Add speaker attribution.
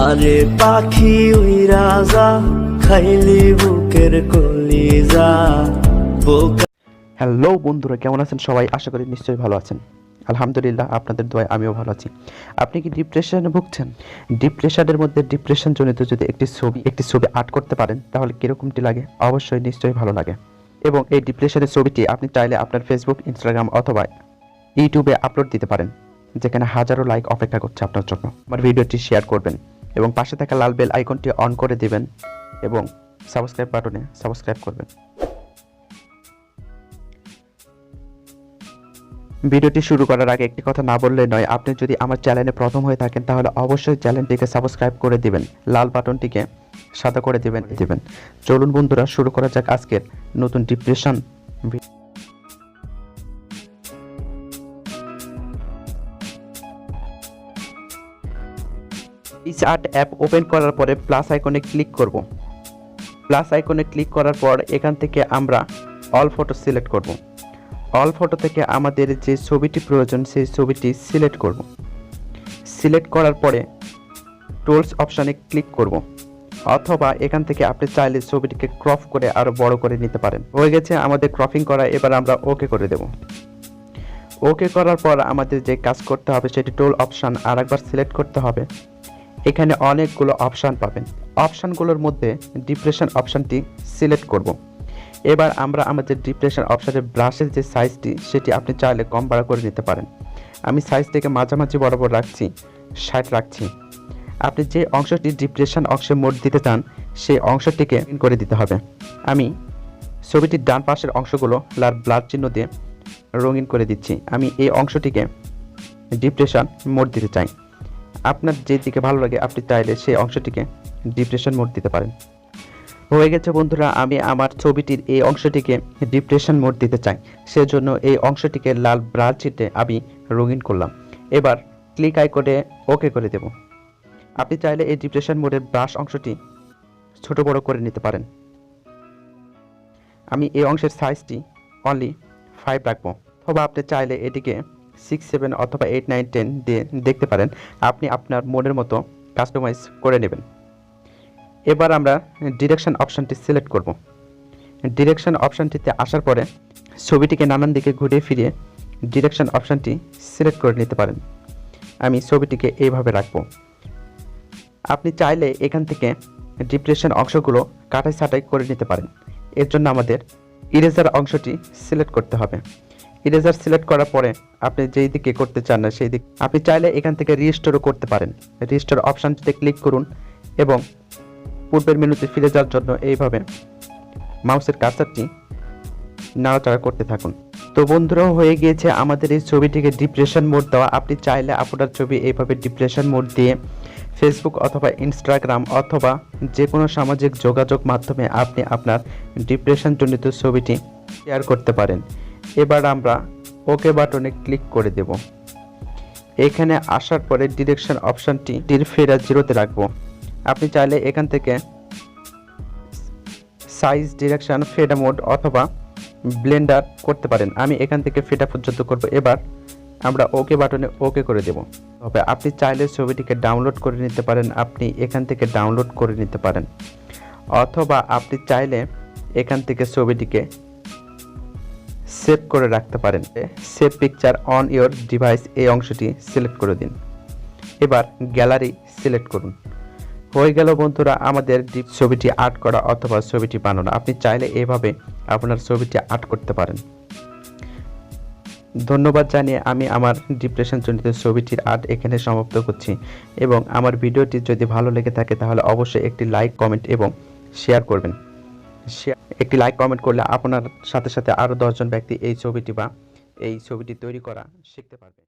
Speaker 1: আরে পাখি উইরা যা খাইলি বুকের কলিজা বোকা।
Speaker 2: হ্যালো বন্ধুরা, কেমন আছেন সবাই? আশা করি নিশ্চয়ই ভালো আছেন। আলহামদুলিল্লাহ, আপনাদের দোয়ায় আমিও ভালো আছি। আপনি কি ডিপ্রেশনে ভুগছেন? ডিপ্রেশনের মধ্যে ডিপ্রেশন জনিত যদি একটি ছবি আর্ট করতে পারেন তাহলে কিরকমটি লাগে? অবশ্যই নিশ্চয়ই ভালো লাগে। এবং এই ডিপ্রেশনের ছবিটি আপনি চাইলে আপনার ফেসবুক, ইনস্টাগ্রাম অথবা ইউটিউবে আপলোড দিতে পারেন, যেখানে হাজারো লাইক অপেক্ষা করছে আপনার জন্য। আমার ভিডিওটি শেয়ার করবেন এবং পাশে থাকা লাল বেল আইকনটি অন করে দিবেন এবং সাবস্ক্রাইব বাটনে সাবস্ক্রাইব করবেন। ভিডিওটি শুরু করার আগে একটি কথা না বললে নয়, আপনি যদি আমার চ্যানেলে প্রথম হয়ে থাকেন তাহলে অবশ্যই চ্যানেলটিকে সাবস্ক্রাইব করে দিবেন, লাল বাটনটিকে সাদা করে দিবেন। চলুন বন্ধুরা, শুরু করা যাক আজকের নতুন ডিপ্রেশন। পিকচার্ট অ্যাপ ওপেন করার পরে প্লাস আইকনে ক্লিক করব। প্লাস আইকনে ক্লিক করার পর এখান থেকে আমরা অল ফটো সিলেক্ট করব। অল ফটো থেকে আমাদের যে ছবিটি প্রয়োজন সেই ছবিটি সিলেক্ট করব। সিলেক্ট করার পরে টুলস অপশানে ক্লিক করব, অথবা এখান থেকে আপনি চাইলে ছবিটিকে ক্রপ করে আরও বড় করে নিতে পারেন। হয়ে গেছে আমাদের ক্রপিং করা, এবার আমরা ওকে করে দেব। ওকে করার পর আমাদের যে কাজ করতে হবে সেটি টুল অপশান আরেকবার সিলেক্ট করতে হবে। এখানে অনেকগুলো অপশান পাবেন, অপশানগুলোর মধ্যে ডিপ্রেশন অপশানটি সিলেক্ট করব। এবার আমরা আমাদের ডিপ্রেশন অপশানের ব্রাশের যে সাইজটি সেটি আপনি চাইলে কম বাড়া করে নিতে পারেন। আমি সাইজটিকে মাঝামাঝি বরাবর রাখছি, 60 রাখছি। আপনি যে অংশটি ডিপ্রেশন অংশে মোড দিতে চান সেই অংশটিকে করে দিতে হবে। আমি ছবিটির ডান পাশের অংশগুলো লাল ব্লাড চিহ্ন দিয়ে রঙিন করে দিচ্ছি। আমি এই অংশটিকে ডিপ্রেশন মোড দিতে চাই। আপনার যে দিকে ভালো লাগে আপনি চাইলে সেই অংশটিকে ডিপ্রেশন মোড দিতে পারেন। হয়ে গেছে বন্ধুরা, আমি আমার ছবিটির এই অংশটিকে ডিপ্রেশন মোড দিতে চাই, সেজন্য এই অংশটিকে লাল ব্রাশ চিটে আমি রঙিন করলাম। এবার ক্লিক আইকনে ওকে করে দেব। আপনি চাইলে এই ডিপ্রেশন মোডের ব্রাশ অংশটি ছোট বড় করে নিতে পারেন। আমি এই অংশের সাইজটি অনলি 5 রাখবো, অথবা আপনি চাইলে এটিকে 6, 7 অথবা 8, 9, 10 দিয়ে দেখতে পারেন। আপনি আপনার মনের মতো কাস্টমাইজ করে নেবেন। এবার আমরা ডিরেকশন অপশানটি সিলেক্ট করব। ডিরেকশন অপশানটিতে আসার পরে ছবিটিকে নানান দিকে ঘুরিয়ে ফিরিয়ে ডিরেকশন অপশানটি সিলেক্ট করে নিতে পারেন। আমি ছবিটিকে এইভাবে রাখব। আপনি চাইলে এখান থেকে ডিপ্রেশন অংশগুলো কাটাই ছাঁটাই করে নিতে পারেন। এর জন্য আমাদের ইরেজার অংশটি সিলেক্ট করতে হবে। ইরেজার সিলেক্ট করার পরে আপনি যেই দিকে করতে চান না সেই দিক আপনি চাইলে এখান থেকে রিস্টোরও করতে পারেন। রিস্টোর অপশানটিতে ক্লিক করুন এবং পূর্বের মেনুতে ফিরে যাওয়ার জন্য এইভাবে মাউসের কার্সারটি নাড়াচাড়া করতে থাকুন। তো বন্ধুরা, হয়ে গিয়েছে আমাদের এই ছবিটিকে ডিপ্রেশন মোড দেওয়া। আপনি চাইলে আপনার ছবি এইভাবে ডিপ্রেশন মোড দিয়ে ফেসবুক অথবা ইনস্টাগ্রাম অথবা যে কোনো সামাজিক যোগাযোগ মাধ্যমে আপনি আপনার ডিপ্রেশন জনিত ছবিটি শেয়ার করতে পারেন। এবার আমরা ওকে বাটনে ক্লিক করে দেব। এখানে আসার পরে ডিরেকশন অপশানটি ফেরা 0-তে রাখবো। আপনি চাইলে এখান থেকে সাইজ, ডিরেকশন, ফেডা মোড অথবা ব্লেন্ডার করতে পারেন। আমি এখান থেকে ফেডা পর্যন্ত করব। এবার আমরা ওকে বাটনে ওকে করে দেব। তবে আপনি চাইলে ছবিটিকে ডাউনলোড করে নিতে পারেন, আপনি এখান থেকে ডাউনলোড করে নিতে পারেন, অথবা আপনি চাইলে এখান থেকে ছবিটিকে সেভ করে রাখতে পারেন। Save picture on your device এই অংশটি সিলেক্ট করে দিন। এবার গ্যালারি সিলেক্ট করুন। হয়ে গেল বন্ধুরা আমাদের ছবিটি আর্ট করা অথবা ছবিটি বানানো। আপনি চাইলে এভাবে আপনার ছবিটি আর্ট করতে পারেন। ধন্যবাদ জানিয়ে আমি আমার ডিপ্রেশন জনিত ছবিটির আর্ট এখানে সমাপ্ত করছি। এবং আমার ভিডিওটি যদি ভালো লেগে থাকে তাহলে অবশ্যই একটি লাইক, কমেন্ট এবং শেয়ার করবেন। একটি লাইক কমেন্ট করলে আপনার সাথে সাথে আরও 10 জন ব্যক্তি এই ছবিটি তৈরি করা শিখতে পারবে।